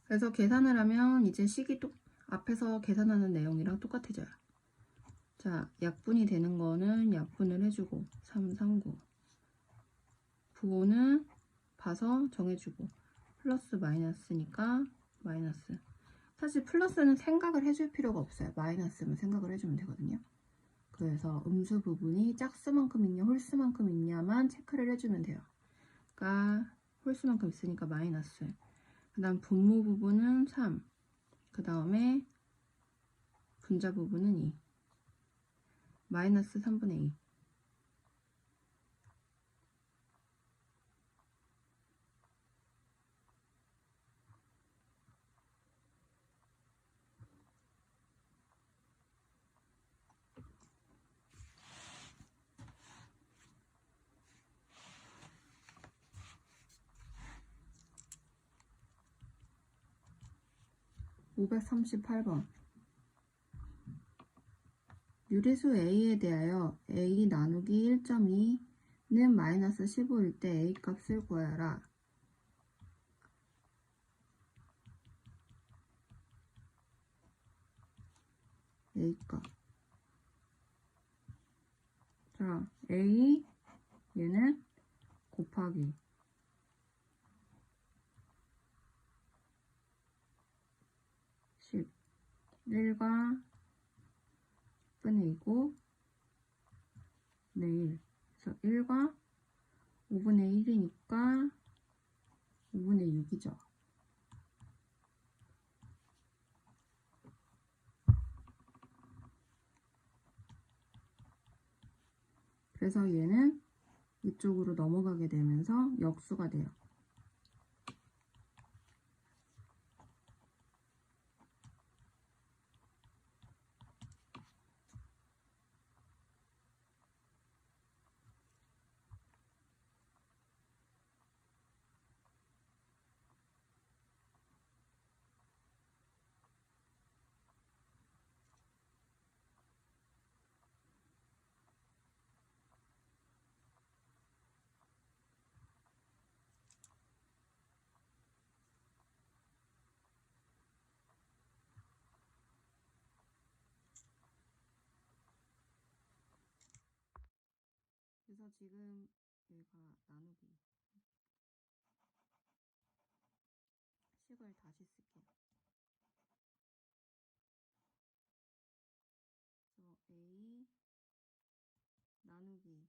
그래서 계산을 하면 이제 식이 또 앞에서 계산하는 내용이랑 똑같아져요. 자, 약분이 되는 거는 약분을 해주고 3, 3, 9. 부호는 봐서 정해주고 플러스 마이너스니까 마이너스. 사실 플러스는 생각을 해줄 필요가 없어요. 마이너스만 생각을 해주면 되거든요. 그래서 음수 부분이 짝수만큼 있냐 홀수만큼 있냐만 체크를 해주면 돼요. 그러니까 홀수만큼 있으니까 마이너스. 그 다음 분모 부분은 3. 그 다음에 분자 부분은 2. 마이너스 3분의 2. (538번) 유리수 A에 대하여 A 나누기 1.2는 마이너스 15일 때 A 값을 구하여라. A 값. 자, A 얘는 곱하기 1과 10분의 2고 네, 1. 그래서 1과 5분의 1이니까 5분의 6이죠. 그래서 얘는 이쪽으로 넘어가게 되면서 역수가 돼요. 그래서 지금 얘가 나누기 식을 다시 쓸게요. 그래서 A 나누기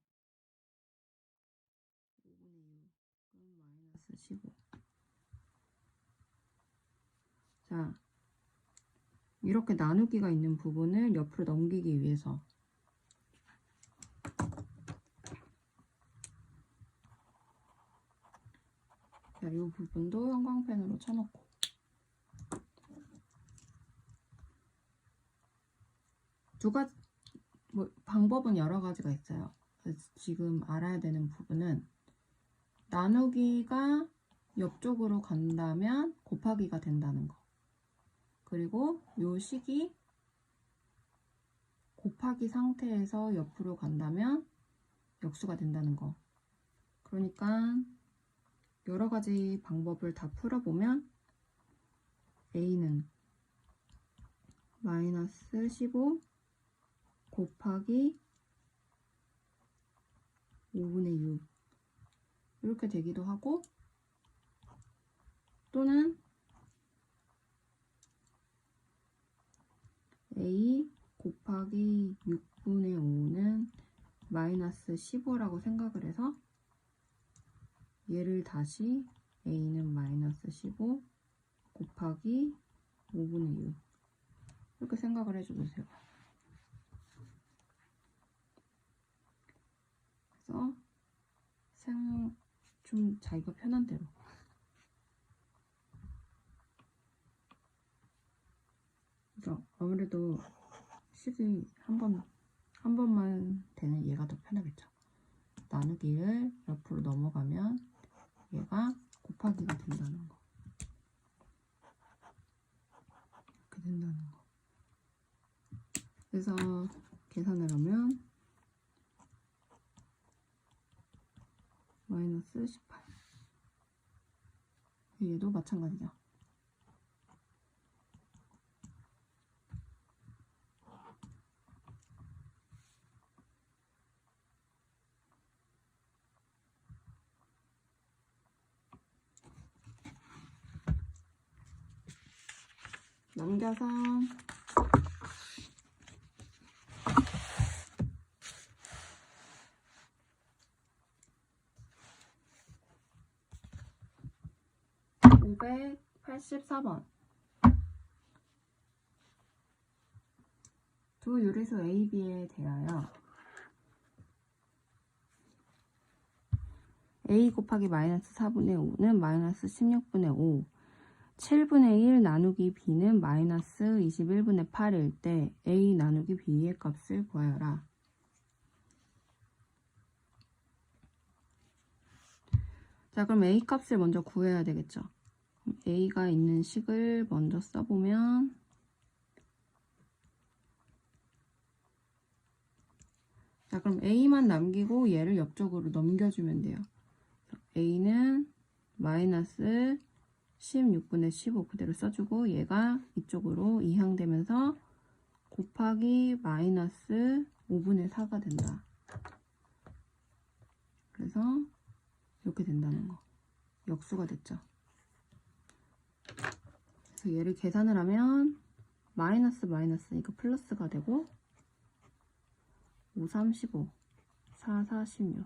5분의 6은 마이너스 15. 자, 이렇게 나누기가 있는 부분을 옆으로 넘기기 위해서 자, 이 부분도 형광펜으로 쳐놓고 두 가지 방법은 여러 가지가 있어요. 지금 알아야 되는 부분은 나누기가 옆쪽으로 간다면 곱하기가 된다는 거. 그리고 요 식이 곱하기 상태에서 옆으로 간다면 역수가 된다는 거. 그러니까 여러 가지 방법을 다 풀어보면 A는 마이너스 15 곱하기 5분의 6 이렇게 되기도 하고, 또는 A 곱하기 6분의 5는 마이너스 15라고 생각을 해서 얘를 다시 A는 마이너스 15 곱하기 5분의 6 이렇게 생각을 해주세요. 그래서 좀 자기가 편한 대로. 그래서 아무래도 식이 한 번만 되는 얘가 더 편하겠죠. 나누기를 옆으로 넘어가면 얘가 곱하기가 된다는 거. 이렇게 된다는 거. 그래서 계산을 하면 마이너스 18. 얘도 마찬가지죠. 넘겨서 (584번) 두 유리수 A, B에 대하여 A 곱하기 마이너스 4분의 5는 마이너스 16분의 5, 7분의 1 나누기 B는 마이너스 21분의 8일 때 A 나누기 B의 값을 구하여라. 자, 그럼 A 값을 먼저 구해야 되겠죠. A가 있는 식을 먼저 써보면 자, 그럼 A만 남기고 얘를 옆쪽으로 넘겨주면 돼요. A는 마이너스 16분의 15 그대로 써주고 얘가 이쪽으로 이항되면서 곱하기 마이너스 5분의 4가 된다. 그래서 이렇게 된다는 거. 역수가 됐죠. 그래서 얘를 계산을 하면 마이너스 마이너스니까 플러스가 되고 5, 3, 15, 4, 4, 16,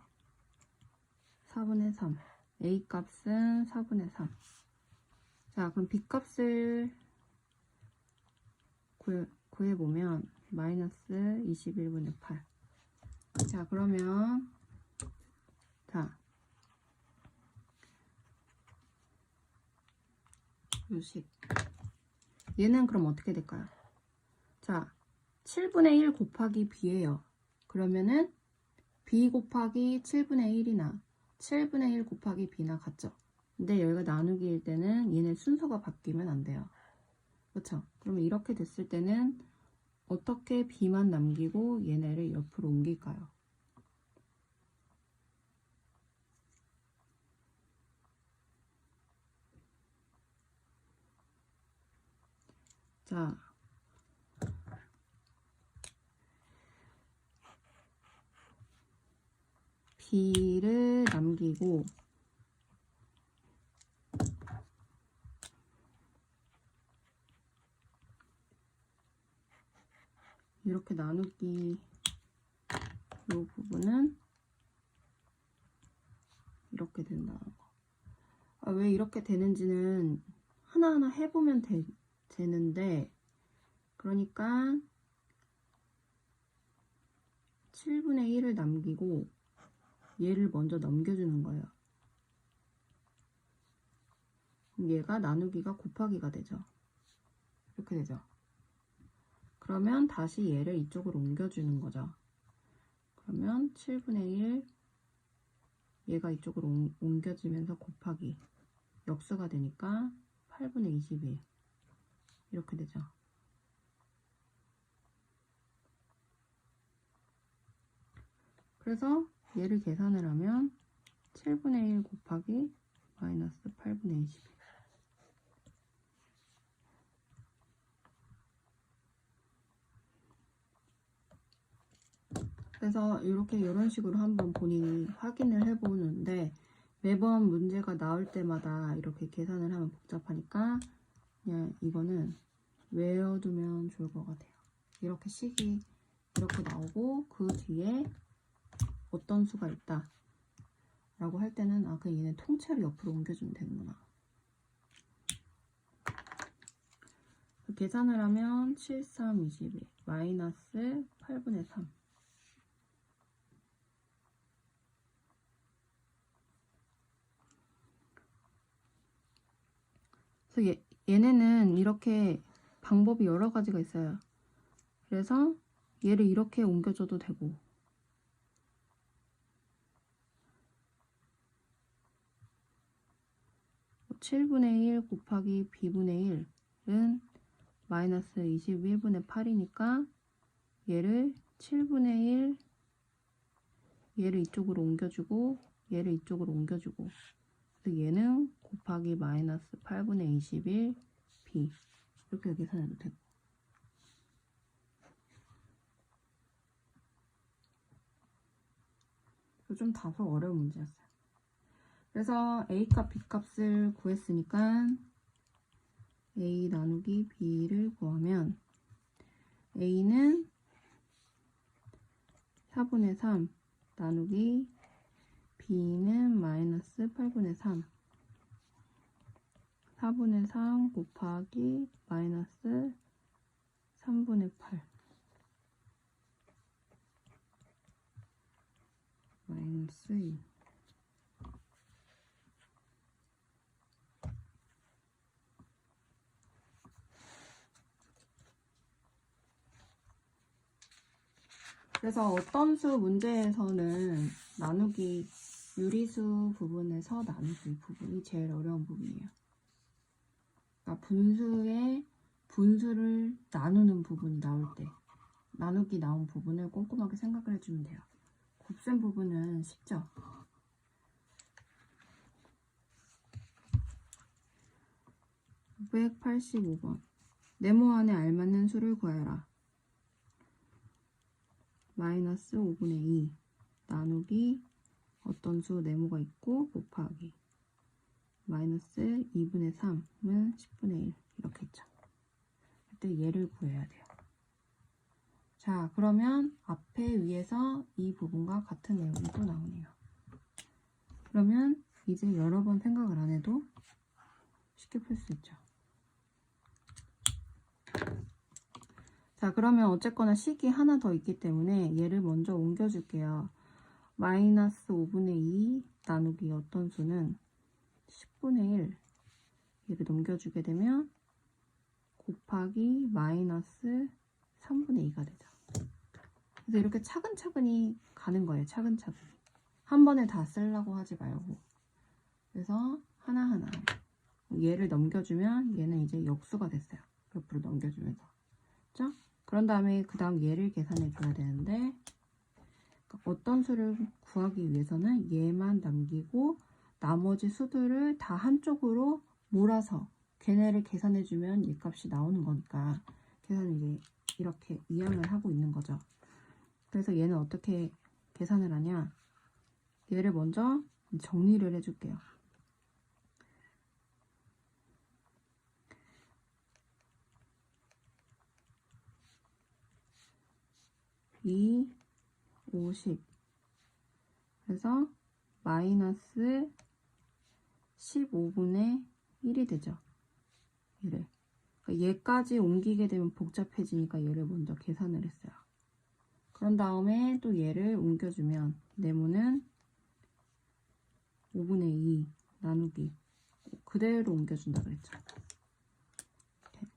4분의 3. A 값은 4분의 3. 자, 그럼 B 값을 구해보면 마이너스 21분의 8. 자, 그러면 자, 요식 얘는 그럼 어떻게 될까요? 자, 7분의 1 곱하기 B예요. 그러면은 B 곱하기 7분의 1이나 7분의 1 곱하기 B나 같죠? 근데 여기가 나누기일 때는 얘네 순서가 바뀌면 안 돼요. 그렇죠? 그러면 이렇게 됐을 때는 어떻게 B만 남기고 얘네를 옆으로 옮길까요? 자, B를 남기고 이렇게 나누기 이 부분은 이렇게 된다는 거. 아, 왜 이렇게 되는지는 하나하나 해보면 되는데 그러니까 7분의 1을 남기고 얘를 먼저 넘겨주는 거예요. 그럼 얘가 나누기가 곱하기가 되죠. 이렇게 되죠. 그러면 다시 얘를 이쪽으로 옮겨주는 거죠. 그러면 7분의 1 얘가 이쪽으로 옮겨지면서 곱하기 역수가 되니까 8분의 21 이렇게 되죠. 그래서 얘를 계산을 하면 7분의 1 곱하기 마이너스 8분의 21 그래서 이렇게 이런 식으로 한번 본인이 확인을 해보는데 매번 문제가 나올 때마다 이렇게 계산을 하면 복잡하니까 그냥 이거는 외워두면 좋을 것 같아요. 이렇게 식이 이렇게 나오고 그 뒤에 어떤 수가 있다 라고 할 때는 아 그냥 얘네 통째로 옆으로 옮겨주면 되는구나. 계산을 하면 7, 3, 21 마이너스 8분의 3 그래서 얘네는 이렇게 방법이 여러 가지가 있어요. 그래서 얘를 이렇게 옮겨줘도 되고 7분의 1 곱하기 B분의 1은 마이너스 21분의 8이니까 얘를 7분의 1 얘를 이쪽으로 옮겨주고 얘를 이쪽으로 옮겨주고 그래서 얘는 곱하기 마이너스 8분의 21 B 이렇게 계산해도 되고 좀 다소 어려운 문제였어요. 그래서 A값, B값을 구했으니까 A 나누기 B를 구하면 A는 4분의 3 나누기 B는 마이너스 8분의 3 4분의 3 곱하기 마이너스 3분의 8 마이너스 2 그래서 어떤 수 문제에서는 나누기 유리수 부분에서 나누기 부분이 제일 어려운 부분이에요. 그러니까 분수의 분수를 나누는 부분이 나올 때 나누기 나온 부분을 꼼꼼하게 생각을 해주면 돼요. 곱셈 부분은 쉽죠? (585번) 네모 안에 알맞는 수를 구하여라. 마이너스 5분의 2 나누기 어떤 수 네모가 있고 곱하기 마이너스 2분의 3은 10분의 1 이렇게 있죠. 그때 얘를 구해야 돼요. 자, 그러면 앞에 위에서 이 부분과 같은 내용이 또 나오네요. 그러면 이제 여러 번 생각을 안 해도 쉽게 풀 수 있죠. 자, 그러면 어쨌거나 식이 하나 더 있기 때문에 얘를 먼저 옮겨줄게요. 마이너스 5분의 2 나누기 어떤 수는 10분의 1 얘를 넘겨주게 되면 곱하기 마이너스 3분의 2가 되죠. 그래서 이렇게 차근차근히 가는 거예요. 차근차근히. 한 번에 다 쓰려고 하지 말고. 그래서 하나하나 얘를 넘겨주면 얘는 이제 역수가 됐어요. 옆으로 넘겨주면서. 그렇죠? 그런 다음에 그 다음 얘를 계산해 줘야 되는데 어떤 수를 구하기 위해서는 얘만 남기고 나머지 수들을 다 한쪽으로 몰아서 걔네를 계산해 주면 얘 값이 나오는 거니까 계산을 이제 이렇게 이항을 하고 있는 거죠. 그래서 얘는 어떻게 계산을 하냐? 얘를 먼저 정리를 해줄게요. 이 50 그래서 마이너스 15분의 1이 되죠. 얘를. 그러니까 얘까지 옮기게 되면 복잡해지니까 얘를 먼저 계산을 했어요. 그런 다음에 또 얘를 옮겨주면 네모는 5분의 2 나누기 그대로 옮겨준다 그랬죠. 이렇게.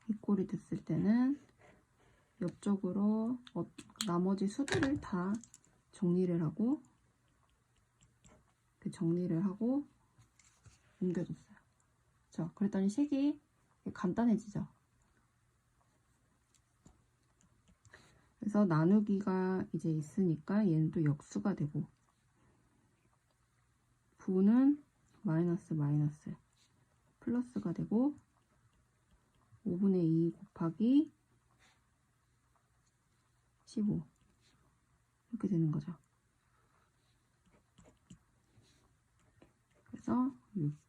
이 꼴이 됐을 때는 옆쪽으로 나머지 수들을 다 정리를 하고 옮겨줬어요. 그렇죠? 그랬더니 식이 간단해지죠. 그래서 나누기가 이제 있으니까 얘는 또 역수가 되고 부는 마이너스 마이너스 플러스가 되고 5분의 2 곱하기 15 이렇게 되는 거죠. 그래서 6